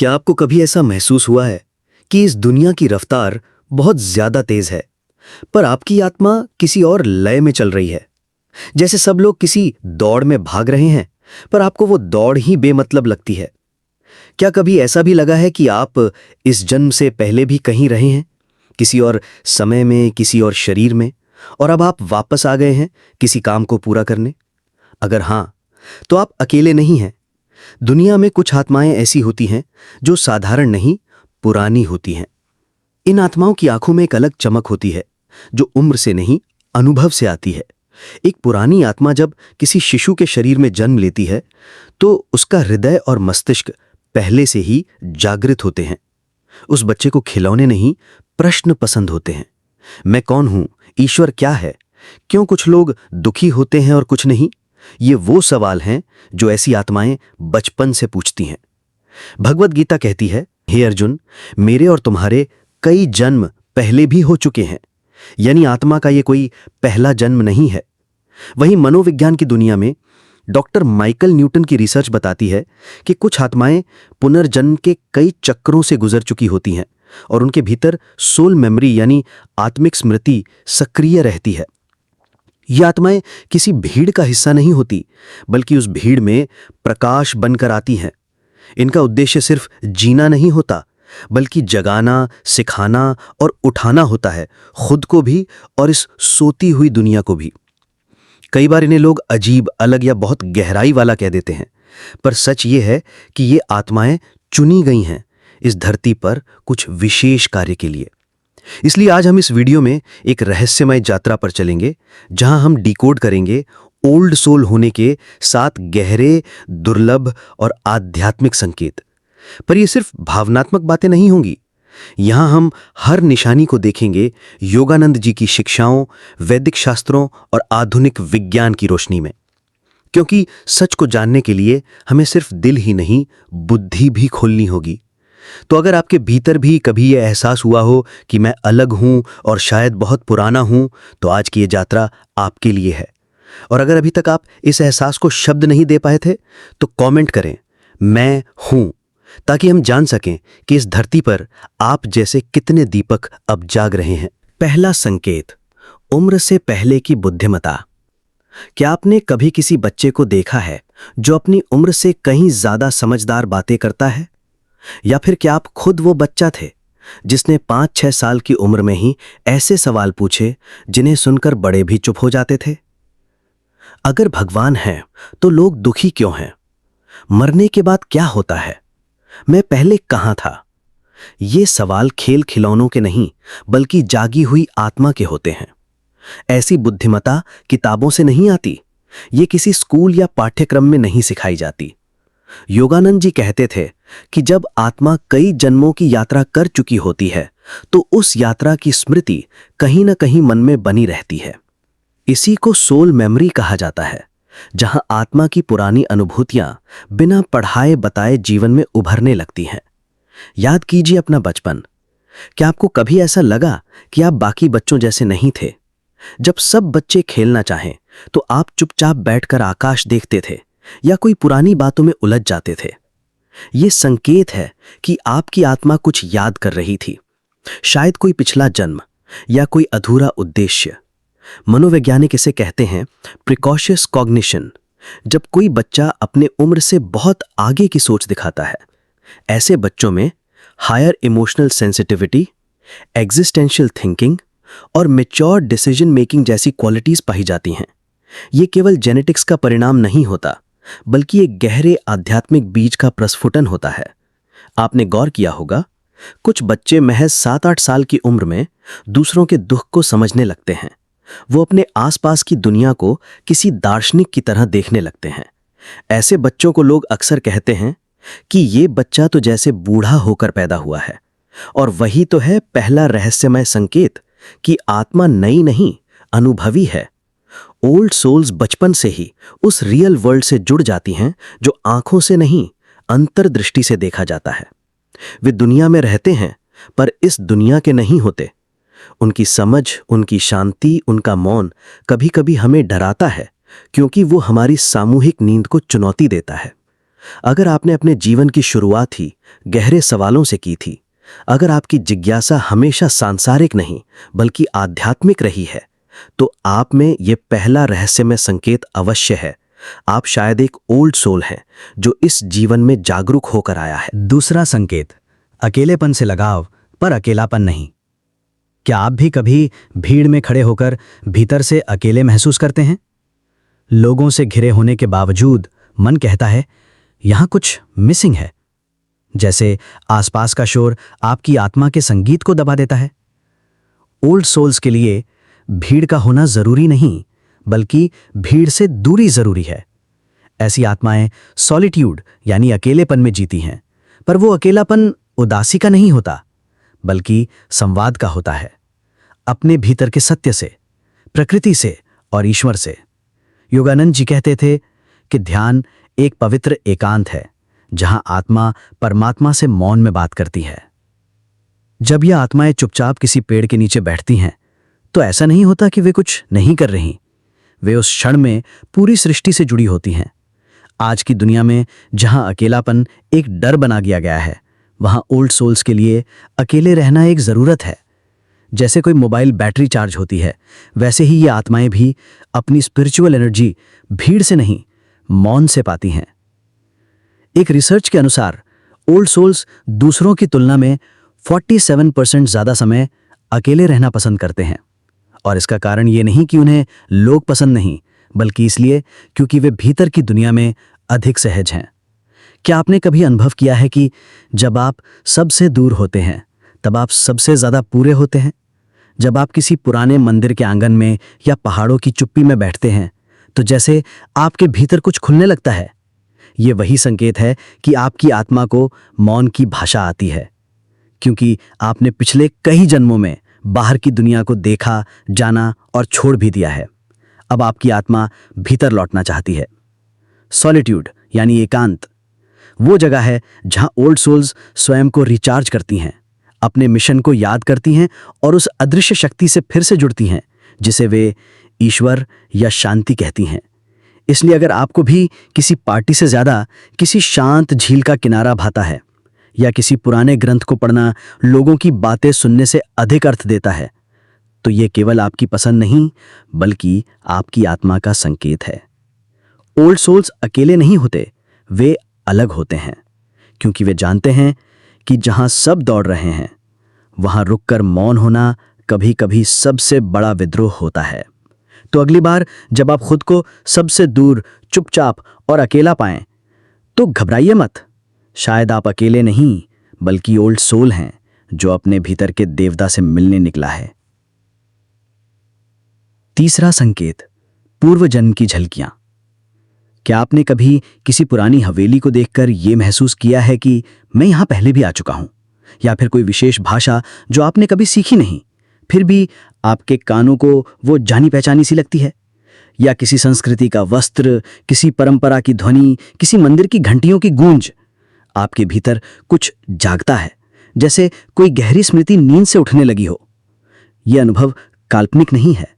क्या आपको कभी ऐसा महसूस हुआ है कि इस दुनिया की रफ्तार बहुत ज्यादा तेज है, पर आपकी आत्मा किसी और लय में चल रही है? जैसे सब लोग किसी दौड़ में भाग रहे हैं, पर आपको वो दौड़ ही बेमतलब लगती है। क्या कभी ऐसा भी लगा है कि आप इस जन्म से पहले भी कहीं रहे हैं, किसी और समय में, किसी और शरीर में, और अब आप वापस आ गए हैं किसी काम को पूरा करने? अगर हां, तो आप अकेले नहीं हैं। दुनिया में कुछ आत्माएं ऐसी होती हैं जो साधारण नहीं, पुरानी होती हैं। इन आत्माओं की आंखों में एक अलग चमक होती है जो उम्र से नहीं, अनुभव से आती है। एक पुरानी आत्मा जब किसी शिशु के शरीर में जन्म लेती है तो उसका हृदय और मस्तिष्क पहले से ही जागृत होते हैं। उस बच्चे को खिलौने नहीं, प्रश्न पसंद होते हैं। मैं कौन हूं? ईश्वर क्या है? क्यों कुछ लोग दुखी होते हैं और कुछ नहीं? ये वो सवाल हैं जो ऐसी आत्माएं बचपन से पूछती हैं। भगवत गीता कहती है, हे अर्जुन, मेरे और तुम्हारे कई जन्म पहले भी हो चुके हैं। यानी आत्मा का ये कोई पहला जन्म नहीं है। वहीं मनोविज्ञान की दुनिया में डॉक्टर माइकल न्यूटन की रिसर्च बताती है कि कुछ आत्माएं पुनर्जन्म के कई चक्रों से गुजर चुकी होती हैं और उनके भीतर सोल मेमोरी यानी आत्मिक स्मृति सक्रिय रहती है। ये आत्माएं किसी भीड़ का हिस्सा नहीं होती, बल्कि उस भीड़ में प्रकाश बनकर आती हैं। इनका उद्देश्य सिर्फ जीना नहीं होता, बल्कि जगाना, सिखाना और उठाना होता है, खुद को भी और इस सोती हुई दुनिया को भी। कई बार इन्हें लोग अजीब, अलग या बहुत गहराई वाला कह देते हैं, पर सच ये है कि ये आत्माएं चुनी गई हैं इस धरती पर कुछ विशेष कार्य के लिए। इसलिए आज हम इस वीडियो में एक रहस्यमय यात्रा पर चलेंगे, जहां हम डिकोड करेंगे ओल्ड सोल होने के 7 गहरे, दुर्लभ और आध्यात्मिक संकेत। पर ये सिर्फ भावनात्मक बातें नहीं होंगी। यहां हम हर निशानी को देखेंगे योगानंद जी की शिक्षाओं, वैदिक शास्त्रों और आधुनिक विज्ञान की रोशनी में। क्योंकि सच को जानने के लिए हमें सिर्फ दिल ही नहीं, बुद्धि भी खोलनी होगी। तो अगर आपके भीतर भी कभी यह एहसास हुआ हो कि मैं अलग हूं और शायद बहुत पुराना हूं, तो आज की ये यात्रा आपके लिए है। और अगर अभी तक आप इस एहसास को शब्द नहीं दे पाए थे, तो कमेंट करें, मैं हूं, ताकि हम जान सकें कि इस धरती पर आप जैसे कितने दीपक अब जाग रहे हैं। पहला संकेत, उम्र से पहले की बुद्धिमत्ता। क्या आपने कभी किसी बच्चे को देखा है जो अपनी उम्र से कहीं ज्यादा समझदार बातें करता है? या फिर क्या आप खुद वो बच्चा थे जिसने 5-6 साल की उम्र में ही ऐसे सवाल पूछे जिन्हें सुनकर बड़े भी चुप हो जाते थे? अगर भगवान है तो लोग दुखी क्यों हैं? मरने के बाद क्या होता है? मैं पहले कहां था? ये सवाल खेल खिलौनों के नहीं, बल्कि जागी हुई आत्मा के होते हैं। ऐसी बुद्धिमत्ता किताबों से नहीं आती, ये किसी स्कूल या पाठ्यक्रम में नहीं सिखाई जाती। योगानंद जी कहते थे कि जब आत्मा कई जन्मों की यात्रा कर चुकी होती है, तो उस यात्रा की स्मृति कहीं ना कहीं मन में बनी रहती है। इसी को सोल मेमोरी कहा जाता है, जहां आत्मा की पुरानी अनुभूतियां बिना पढ़ाए बताए जीवन में उभरने लगती हैं। याद कीजिए अपना बचपन। क्या आपको कभी ऐसा लगा कि आप बाकी बच्चों जैसे नहीं थे? जब सब बच्चे खेलना चाहें तो आप चुपचाप बैठकर आकाश देखते थे या कोई पुरानी बातों में उलझ जाते थे। ये संकेत है कि आपकी आत्मा कुछ याद कर रही थी, शायद कोई पिछला जन्म या कोई अधूरा उद्देश्य। मनोवैज्ञानिक इसे कहते हैं प्रिकॉशियस कॉग्निशन। जब कोई बच्चा अपने उम्र से बहुत आगे की सोच दिखाता है, ऐसे बच्चों में higher emotional sensitivity, existential thinking और मैच्योर डिसीजन मेकिंग जैसी क्वालिटीज पाई जाती हैं। ये केवल जेनेटिक्स का परिणाम नहीं होता, बल्कि एक गहरे आध्यात्मिक बीज का प्रस्फुटन होता है। आपने गौर किया होगा, कुछ बच्चे महज 7-8 साल की उम्र में दूसरों के दुख को समझने लगते हैं। वो अपने आसपास की दुनिया को किसी दार्शनिक की तरह देखने लगते हैं। ऐसे बच्चों को लोग अक्सर कहते हैं कि ये बच्चा तो जैसे बूढ़ा होकर पैदा हुआ है। और वही तो है पहला रहस्यमय संकेत कि आत्मा नई नहीं, अनुभवी है। ओल्ड सोल्स बचपन से ही उस रियल वर्ल्ड से जुड़ जाती हैं जो आंखों से नहीं, अंतर्दृष्टि से देखा जाता है। वे दुनिया में रहते हैं, पर इस दुनिया के नहीं होते। उनकी समझ, उनकी शांति, उनका मौन कभी-कभी हमें डराता है, क्योंकि वो हमारी सामूहिक नींद को चुनौती देता है। अगर आपने अपने जीवन की शुरुआत ही गहरे सवालों से की थी, अगर आपकी जिज्ञासा हमेशा सांसारिक नहीं बल्कि आध्यात्मिक रही है, तो आप में ये पहला रहस्यमय संकेत अवश्य है। आप शायद एक ओल्ड सोल हैं जो इस जीवन में जागरूक होकर आया है। दूसरा संकेत, अकेलेपन से लगाव पर अकेलापन नहीं। क्या आप भी कभी भीड़ में खड़े होकर भीतर से अकेले महसूस करते हैं? लोगों से घिरे होने के बावजूद मन कहता है यहां कुछ मिसिंग है, जैसे आसपास का शोर आपकी आत्मा के संगीत को दबा देता है। ओल्ड सोल्स के लिए भीड़ का होना जरूरी नहीं, बल्कि भीड़ से दूरी जरूरी है। ऐसी आत्माएं सॉलिट्यूड यानी अकेलेपन में जीती हैं, पर वो अकेलापन उदासी का नहीं होता, बल्कि संवाद का होता है, अपने भीतर के सत्य से, प्रकृति से और ईश्वर से। योगानंद जी कहते थे कि ध्यान एक पवित्र एकांत है जहां आत्मा परमात्मा से मौन में बात करती है। जब यह आत्माएं चुपचाप किसी पेड़ के नीचे बैठती हैं, तो ऐसा नहीं होता कि वे कुछ नहीं कर रही, वे उस क्षण में पूरी सृष्टि से जुड़ी होती हैं। आज की दुनिया में जहां अकेलापन एक डर बना गया है, वहां ओल्ड सोल्स के लिए अकेले रहना एक जरूरत है। जैसे कोई मोबाइल बैटरी चार्ज होती है, वैसे ही ये आत्माएं भी अपनी स्पिरिचुअल एनर्जी भीड़ से नहीं, मौन से पाती हैं। एक रिसर्च के अनुसार ओल्ड सोल्स दूसरों की तुलना में 47% ज्यादा समय अकेले रहना पसंद करते हैं। और इसका कारण ये नहीं कि उन्हें लोग पसंद नहीं, बल्कि इसलिए क्योंकि वे भीतर की दुनिया में अधिक सहज हैं। क्या आपने कभी अनुभव किया है कि जब आप सबसे दूर होते हैं, तब आप सबसे ज्यादा पूरे होते हैं? जब आप किसी पुराने मंदिर के आंगन में या पहाड़ों की चुप्पी में बैठते हैं, तो जैसे आपके भीतर कुछ खुलने लगता है। ये वही संकेत है कि आपकी आत्मा को मौन की भाषा आती है, क्योंकि आपने पिछले कई जन्मों में बाहर की दुनिया को देखा, जाना और छोड़ भी दिया है। अब आपकी आत्मा भीतर लौटना चाहती है। सॉलिट्यूड यानी एकांत वो जगह है जहां ओल्ड सोल्स स्वयं को रिचार्ज करती हैं, अपने मिशन को याद करती हैं और उस अदृश्य शक्ति से फिर से जुड़ती हैं जिसे वे ईश्वर या शांति कहती हैं। इसलिए अगर आपको भी किसी पार्टी से ज्यादा किसी शांत झील का किनारा भाता है, या किसी पुराने ग्रंथ को पढ़ना लोगों की बातें सुनने से अधिक अर्थ देता है, तो ये केवल आपकी पसंद नहीं बल्कि आपकी आत्मा का संकेत है। ओल्ड सोल्स अकेले नहीं होते, वे अलग होते हैं, क्योंकि वे जानते हैं कि जहां सब दौड़ रहे हैं, वहां रुककर मौन होना कभी कभी सबसे बड़ा विद्रोह होता है। तो अगली बार जब आप खुद को सबसे दूर, चुपचाप और अकेला पाएं, तो घबराइए मत। शायद आप अकेले नहीं बल्कि ओल्ड सोल हैं जो अपने भीतर के देवता से मिलने निकला है। तीसरा संकेत, पूर्व जन्म की झलकियां। क्या आपने कभी किसी पुरानी हवेली को देखकर यह महसूस किया है कि मैं यहां पहले भी आ चुका हूं? या फिर कोई विशेष भाषा जो आपने कभी सीखी नहीं, फिर भी आपके कानों को वो जानी पहचानी सी लगती है? या किसी संस्कृति का वस्त्र, किसी परंपरा की ध्वनि, किसी मंदिर की घंटियों की गूंज, आपके भीतर कुछ जागता है, जैसे कोई गहरी स्मृति नींद से उठने लगी हो। यह अनुभव काल्पनिक नहीं है।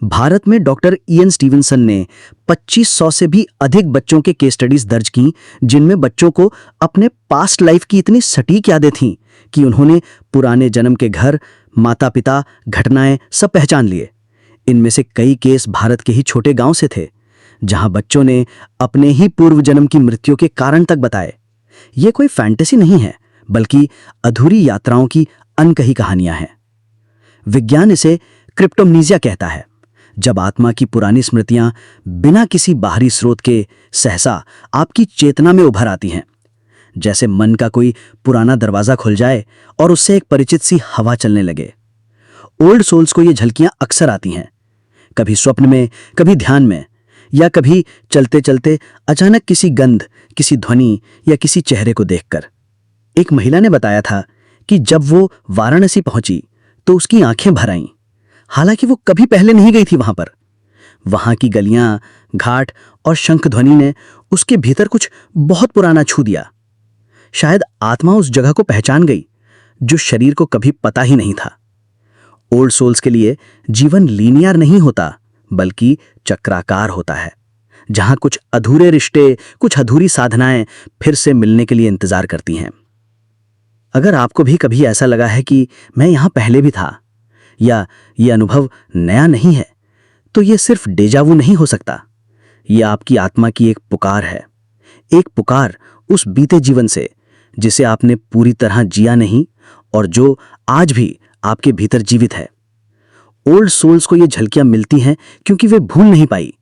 भारत में डॉक्टर इयन स्टीवनसन ने 2500 से भी अधिक बच्चों के केस स्टडीज दर्ज की, जिनमें बच्चों को अपने पास्ट लाइफ की इतनी सटीक यादें थीं कि उन्होंने पुराने जन्म के घर, माता पिता, घटनाएं सब पहचान लिए। इनमें से कई केस भारत के ही छोटे गांव से थे, जहां बच्चों ने अपने ही पूर्व जन्म की मृत्यु के कारण तक बताए। ये कोई फैंटेसी नहीं है, बल्कि अधूरी यात्राओं की अनकही कहानियां हैं। विज्ञान इसे क्रिप्टोमनीजिया कहता है, जब आत्मा की पुरानी स्मृतियां बिना किसी बाहरी स्रोत के सहसा आपकी चेतना में उभर आती हैं। जैसे मन का कोई पुराना दरवाजा खुल जाए और उससे एक परिचित सी हवा चलने लगे। ओल्ड सोल्स को ये झलकियां अक्सर आती हैं, कभी स्वप्न में, कभी ध्यान में, या कभी चलते चलते अचानक किसी गंध, किसी ध्वनि या किसी चेहरे को देखकर। एक महिला ने बताया था कि जब वो वाराणसी पहुंची तो उसकी आंखें भर आईं, हालांकि वो कभी पहले नहीं गई थी वहां पर। वहां की गलियां, घाट और शंख ध्वनि ने उसके भीतर कुछ बहुत पुराना छू दिया। शायद आत्मा उस जगह को पहचान गई जो शरीर को कभी पता ही नहीं था। ओल्ड सोल्स के लिए जीवन लीनियर नहीं होता, बल्कि चक्राकार होता है, जहां कुछ अधूरे रिश्ते, कुछ अधूरी साधनाएं फिर से मिलने के लिए इंतजार करती हैं। अगर आपको भी कभी ऐसा लगा है कि मैं यहां पहले भी था, या ये अनुभव नया नहीं है, तो ये सिर्फ डेजावू नहीं हो सकता। ये आपकी आत्मा की एक पुकार है, एक पुकार उस बीते जीवन से जिसे आपने पूरी तरह जिया नहीं और जो आज भी आपके भीतर जीवित है। ओल्ड सोल्स को ये झलकियां मिलती हैं क्योंकि वे भूल नहीं पाई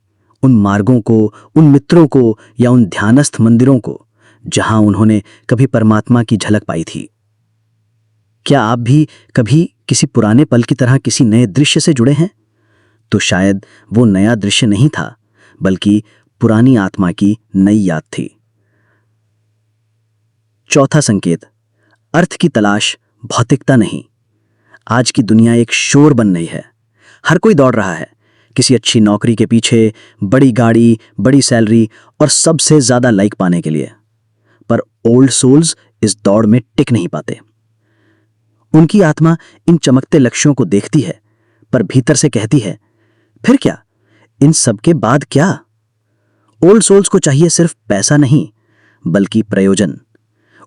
उन मार्गों को, उन मित्रों को या उन ध्यानस्थ मंदिरों को जहां उन्होंने कभी परमात्मा की झलक पाई थी। क्या आप भी कभी किसी पुराने पल की तरह किसी नए दृश्य से जुड़े हैं? तो शायद वो नया दृश्य नहीं था, बल्कि पुरानी आत्मा की नई याद थी। चौथा संकेत, अर्थ की तलाश, भौतिकता नहीं। आज की दुनिया एक शोर बन रही है। हर कोई दौड़ रहा है किसी अच्छी नौकरी के पीछे, बड़ी गाड़ी, बड़ी सैलरी और सबसे ज्यादा लाइक पाने के लिए। पर ओल्ड सोल्स इस दौड़ में टिक नहीं पाते। उनकी आत्मा इन चमकते लक्ष्यों को देखती है, पर भीतर से कहती है, फिर क्या? इन सब के बाद क्या? ओल्ड सोल्स को चाहिए सिर्फ पैसा नहीं, बल्कि प्रयोजन।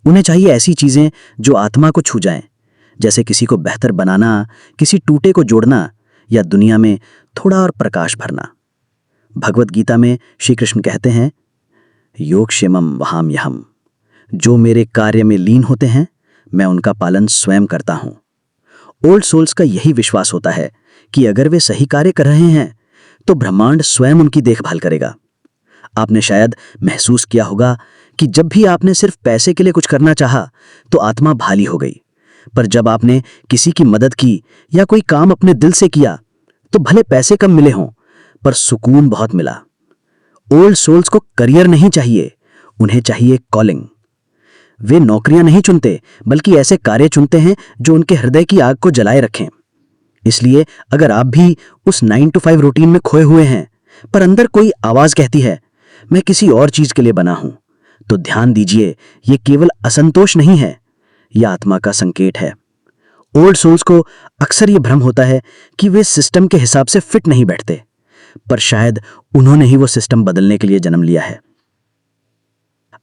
उन्हें चाहिए ऐसी चीजें जो आत्मा को छू जाएं, जैसे किसी को बेहतर बनाना, किसी टूटे को जोड़ना या दुनिया में थोड़ा और प्रकाश भरना। भगवत गीता में श्री कृष्ण कहते हैं, योगक्षेमम वहाम्यहम्, जो मेरे कार्य में लीन होते हैं मैं उनका पालन स्वयं करता हूं। ओल्ड सोल्स का यही विश्वास होता है कि अगर वे सही कार्य कर रहे हैं तो ब्रह्मांड स्वयं उनकी देखभाल करेगा। आपने शायद महसूस किया होगा कि जब भी आपने सिर्फ पैसे के लिए कुछ करना चाहा तो आत्मा भाली हो गई, पर जब आपने किसी की मदद की या कोई काम अपने दिल से किया तो भले पैसे कम मिले हों, पर सुकून बहुत मिला। ओल्ड सोल्स को करियर नहीं चाहिए, उन्हें चाहिए कॉलिंग। वे नौकरियां नहीं चुनते, बल्कि ऐसे कार्य चुनते हैं जो उनके हृदय की आग को जलाए रखें। इसलिए अगर आप भी उस 9 to 5 रूटीन में खोए हुए हैं, पर अंदर कोई आवाज कहती है मैं किसी और चीज के लिए बना हूं, तो ध्यान दीजिए, ये केवल असंतोष नहीं है, यह आत्मा का संकेत है। ओल्ड सोल्स को अक्सर यह भ्रम होता है कि वे सिस्टम के हिसाब से फिट नहीं बैठते, पर शायद उन्होंने ही वो सिस्टम बदलने के लिए जन्म लिया है।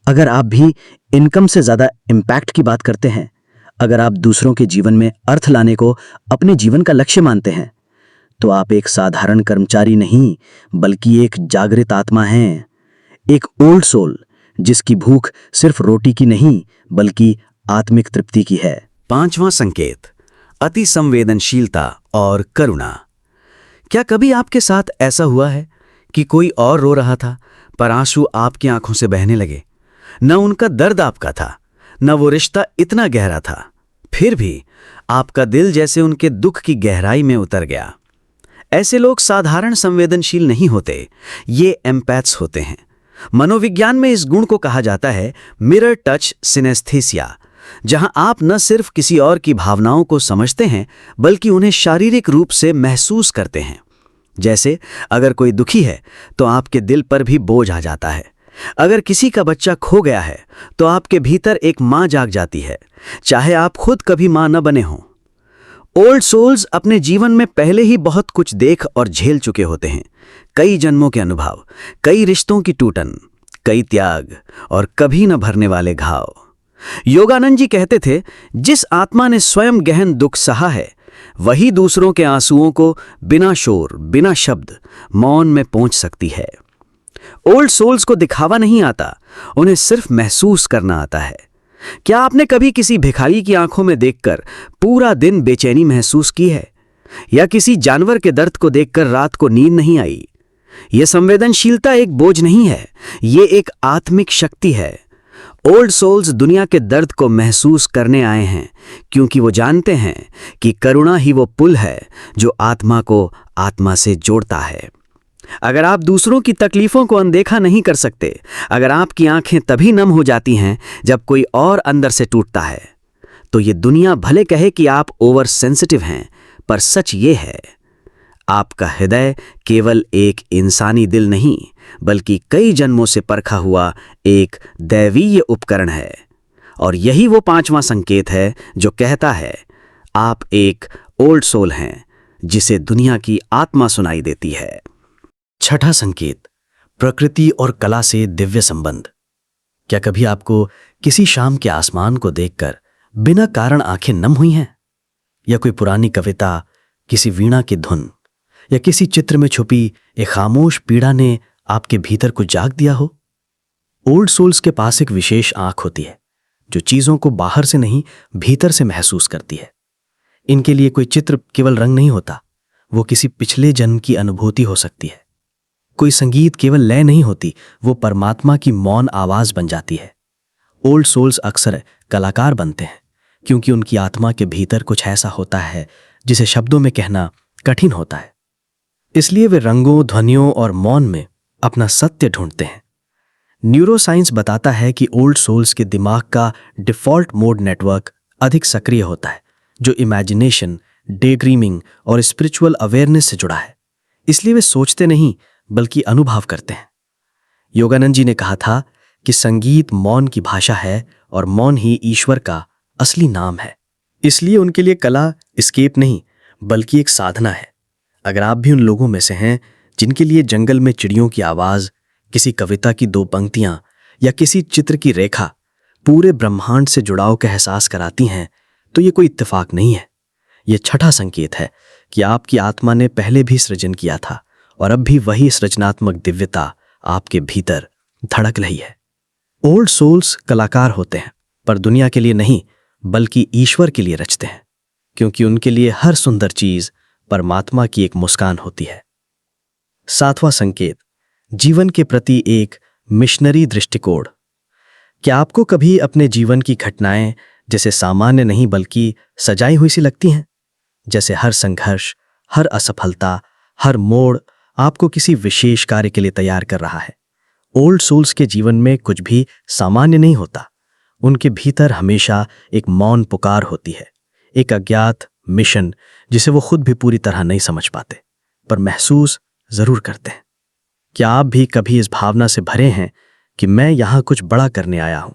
अगर आप भी इनकम से ज्यादा इम्पैक्ट की बात करते हैं, अगर आप दूसरों के जीवन में अर्थ लाने को अपने जीवन का लक्ष्य मानते हैं, तो आप एक साधारण कर्मचारी नहीं, बल्कि एक जागृत आत्मा हैं, एक ओल्ड सोल जिसकी भूख सिर्फ रोटी की नहीं, बल्कि आत्मिक तृप्ति की है। पांचवां संकेत, अति संवेदनशीलता और करुणा। क्या कभी आपके साथ ऐसा हुआ है कि कोई और रो रहा था, पर आंसू आपकी आंखों से बहने लगे? न उनका दर्द आपका था, न वो रिश्ता इतना गहरा था, फिर भी आपका दिल जैसे उनके दुख की गहराई में उतर गया। ऐसे लोग साधारण संवेदनशील नहीं होते, ये एम्पैथ्स होते हैं। मनोविज्ञान में इस गुण को कहा जाता है मिरर टच सिनेस्थीसिया, जहां आप न सिर्फ किसी और की भावनाओं को समझते हैं, बल्कि उन्हें शारीरिक रूप से महसूस करते हैं। जैसे अगर कोई दुखी है तो आपके दिल पर भी बोझ आ जाता है। अगर किसी का बच्चा खो गया है तो आपके भीतर एक मां जाग जाती है, चाहे आप खुद कभी मां न बने हों। ओल्ड सोल्स अपने जीवन में पहले ही बहुत कुछ देख और झेल चुके होते हैं। कई जन्मों के अनुभव, कई रिश्तों की टूटन, कई त्याग और कभी न भरने वाले घाव। योगानंद जी कहते थे, जिस आत्मा ने स्वयं गहन दुख सहा है, वही दूसरों के आंसुओं को बिना शोर, बिना शब्द, मौन में पहुंच सकती है। ओल्ड सोल्स को दिखावा नहीं आता, उन्हें सिर्फ महसूस करना आता है। क्या आपने कभी किसी भिखारी की आंखों में देखकर पूरा दिन बेचैनी महसूस की है, या किसी जानवर के दर्द को देखकर रात को नींद नहीं आई? यह संवेदनशीलता एक बोझ नहीं है, ये एक आत्मिक शक्ति है। ओल्ड सोल्स दुनिया के दर्द को महसूस करने आए हैं, क्योंकि वो जानते हैं कि करुणा ही वो पुल है जो आत्मा को आत्मा से जोड़ता है। अगर आप दूसरों की तकलीफों को अनदेखा नहीं कर सकते, अगर आपकी आंखें तभी नम हो जाती हैं जब कोई और अंदर से टूटता है, तो ये दुनिया भले कहे कि आप ओवर सेंसिटिव हैं, पर सच ये है, आपका हृदय केवल एक इंसानी दिल नहीं, बल्कि कई जन्मों से परखा हुआ एक दैवीय उपकरण है। और यही वो पांचवां संकेत है जो कहता है, आप एक ओल्ड सोल हैं जिसे दुनिया की आत्मा सुनाई देती है। छठा संकेत, प्रकृति और कला से दिव्य संबंध। क्या कभी आपको किसी शाम के आसमान को देखकर बिना कारण आंखें नम हुई हैं? या कोई पुरानी कविता, किसी वीणा की धुन या किसी चित्र में छुपी एक खामोश पीड़ा ने आपके भीतर को जाग दिया हो? ओल्ड सोल्स के पास एक विशेष आंख होती है जो चीजों को बाहर से नहीं भीतर से महसूस करती है। इनके लिए कोई चित्र केवल रंग नहीं होता, वो किसी पिछले जन्म की अनुभूति हो सकती है। कोई संगीत केवल लय नहीं होती, वो परमात्मा की मौन आवाज बन जाती है। ओल्ड सोल्स अक्सर कलाकार बनते हैं क्योंकि उनकी आत्मा के भीतर कुछ ऐसा होता है जिसे शब्दों में कहना कठिन होता है। इसलिए वे रंगों, ध्वनियों और मौन में अपना सत्य ढूंढते हैं। न्यूरोसाइंस बताता है कि ओल्ड सोल्स के दिमाग का डिफॉल्ट मोड नेटवर्क अधिक सक्रिय होता है, जो इमेजिनेशन, डे ड्रीमिंग और स्पिरिचुअल अवेयरनेस से जुड़ा है। इसलिए वे सोचते नहीं बल्कि अनुभव करते हैं। योगानंद जी ने कहा था कि संगीत मौन की भाषा है और मौन ही ईश्वर का असली नाम है। इसलिए उनके लिए कला एस्केप नहीं बल्कि एक साधना है। अगर आप भी उन लोगों में से हैं जिनके लिए जंगल में चिड़ियों की आवाज, किसी कविता की 2 पंक्तियां या किसी चित्र की रेखा पूरे ब्रह्मांड से जुड़ाव का एहसास कराती हैं, तो ये कोई इत्तेफाक नहीं है। ये छठा संकेत है कि आपकी आत्मा ने पहले भी सृजन किया था और अब भी वही सृजनात्मक दिव्यता आपके भीतर धड़क रही है। ओल्ड सोल्स कलाकार होते हैं, पर दुनिया के लिए नहीं बल्कि ईश्वर के लिए रचते हैं, क्योंकि उनके लिए हर सुंदर चीज परमात्मा की एक मुस्कान होती है। 7वां संकेत, जीवन के प्रति एक मिशनरी दृष्टिकोण। क्या आपको कभी अपने जीवन की घटनाएं जैसे सामान्य नहीं बल्कि सजाई हुई सी लगती हैं? जैसे हर संघर्ष, हर असफलता, हर मोड़ आपको किसी विशेष कार्य के लिए तैयार कर रहा है। ओल्ड सोल्स के जीवन में कुछ भी सामान्य नहीं होता। उनके भीतर हमेशा एक मौन पुकार होती है, एक अज्ञात मिशन जिसे वो खुद भी पूरी तरह नहीं समझ पाते, पर महसूस जरूर करते हैं। क्या आप भी कभी इस भावना से भरे हैं कि मैं यहां कुछ बड़ा करने आया हूं?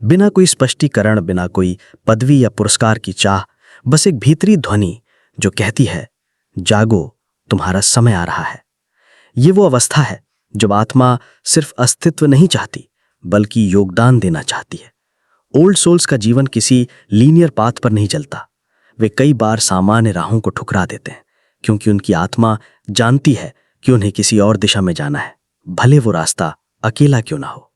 बिना कोई स्पष्टीकरण, बिना कोई पदवी या पुरस्कार की चाह, बस एक भीतरी ध्वनि जो कहती है, जागो, तुम्हारा समय आ रहा है। ये वो अवस्था है जब आत्मा सिर्फ अस्तित्व नहीं चाहती बल्कि योगदान देना चाहती है। ओल्ड सोल्स का जीवन किसी लीनियर पाथ पर नहीं चलता। वे कई बार सामान्य राहों को ठुकरा देते हैं क्योंकि उनकी आत्मा जानती है कि उन्हें किसी और दिशा में जाना है, भले वो रास्ता अकेला क्यों ना हो।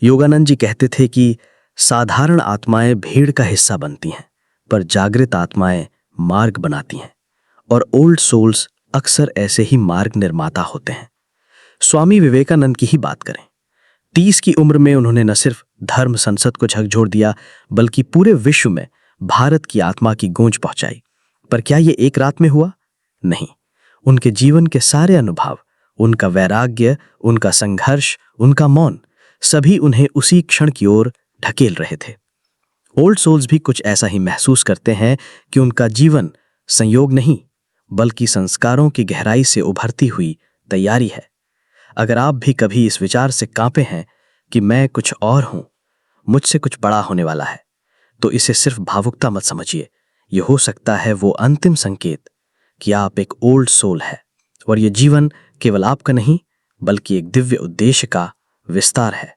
योगानंद जी कहते थे कि साधारण आत्माएं भीड़ का हिस्सा बनती हैं, पर जागृत आत्माएं मार्ग बनाती हैं, और ओल्ड सोल्स अक्सर ऐसे ही मार्ग निर्माता होते हैं। स्वामी विवेकानंद की ही बात करें, 30 की उम्र में उन्होंने न सिर्फ धर्म संसद को झकझोर दिया बल्कि पूरे विश्व में भारत की आत्मा की गूंज पहुंचाई। पर क्या यह एक रात में हुआ? नहीं। उनके जीवन के सारे अनुभव, उनका वैराग्य, उनका संघर्ष, उनका मौन, सभी उन्हें उसी क्षण की ओर ढकेल रहे थे। ओल्ड सोल्स भी कुछ ऐसा ही महसूस करते हैं कि उनका जीवन संयोग नहीं बल्कि संस्कारों की गहराई से उभरती हुई तैयारी है। अगर आप भी कभी इस विचार से कांपे हैं कि मैं कुछ और हूं, मुझसे कुछ बड़ा होने वाला है, तो इसे सिर्फ भावुकता मत समझिए। यह हो सकता है वो अंतिम संकेत कि आप एक ओल्ड सोल है और यह जीवन केवल आपका नहीं बल्कि एक दिव्य उद्देश्य का विस्तार है।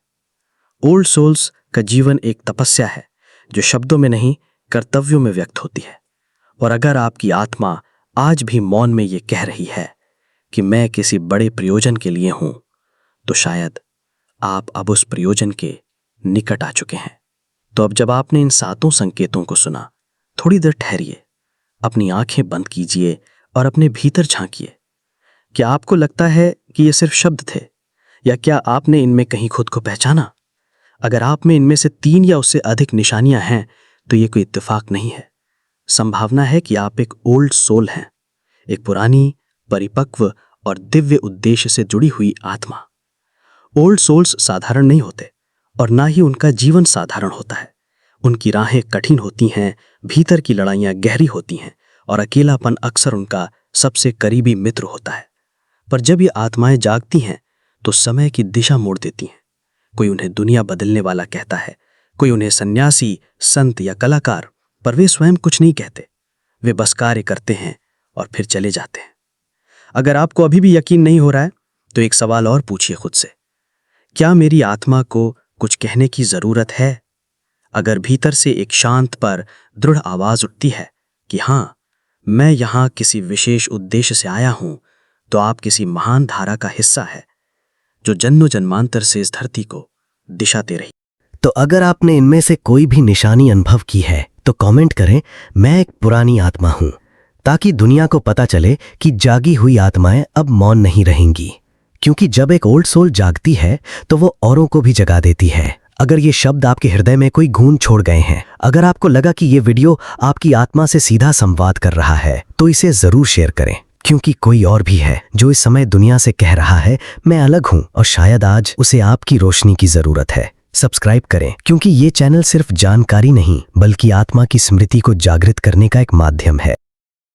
ओल्ड सोल्स का जीवन एक तपस्या है जो शब्दों में नहीं कर्तव्यों में व्यक्त होती है। और अगर आपकी आत्मा आज भी मौन में ये कह रही है कि मैं किसी बड़े प्रयोजन के लिए हूं, तो शायद आप अब उस प्रयोजन के निकट आ चुके हैं। तो अब जब आपने इन 7 संकेतों को सुना, थोड़ी देर ठहरिए, अपनी आंखें बंद कीजिए और अपने भीतर झांकिए। क्या आपको लगता है कि ये सिर्फ शब्द थे, या क्या आपने इनमें कहीं खुद को पहचाना? अगर आप में इनमें से 3 या उससे अधिक निशानियां हैं, तो ये कोई इत्तेफाक नहीं है। संभावना है कि आप एक ओल्ड सोल हैं, एक पुरानी, परिपक्व और दिव्य उद्देश्य से जुड़ी हुई आत्मा। ओल्ड सोल्स साधारण नहीं होते और ना ही उनका जीवन साधारण होता है। उनकी राहें कठिन होती हैं, भीतर की लड़ाइयां गहरी होती हैं और अकेलापन अक्सर उनका सबसे करीबी मित्र होता है। पर जब ये आत्माएं जागती हैं तो समय की दिशा मोड़ देती हैं। कोई उन्हें दुनिया बदलने वाला कहता है, कोई उन्हें सन्यासी, संत या कलाकार, पर वे स्वयं कुछ नहीं कहते। वे बस कार्य करते हैं और फिर चले जाते हैं। अगर आपको अभी भी यकीन नहीं हो रहा है, तो एक सवाल और पूछिए खुद से, क्या मेरी आत्मा को कुछ कहने की जरूरत है? अगर भीतर से एक शांत पर दृढ़ आवाज उठती है कि हाँ, मैं यहां किसी विशेष उद्देश्य से आया हूं, तो आप किसी महान धारा का हिस्सा है जो जन्मों जन्मांतर से इस धरती को दिशा दे रही। तो अगर आपने इनमें से कोई भी निशानी अनुभव की है तो कमेंट करें, मैं एक पुरानी आत्मा हूं, ताकि दुनिया को पता चले कि जागी हुई आत्माएं अब मौन नहीं रहेंगी, क्योंकि जब एक ओल्ड सोल जागती है तो वो औरों को भी जगा देती है। अगर ये शब्द आपके हृदय में कोई गूंज छोड़ गए हैं, अगर आपको लगा कि ये वीडियो आपकी आत्मा से सीधा संवाद कर रहा है, तो इसे जरूर शेयर करें, क्योंकि कोई और भी है जो इस समय दुनिया से कह रहा है मैं अलग हूं, और शायद आज उसे आपकी रोशनी की जरूरत है। सब्सक्राइब करें, क्योंकि ये चैनल सिर्फ जानकारी नहीं बल्कि आत्मा की स्मृति को जागृत करने का एक माध्यम है।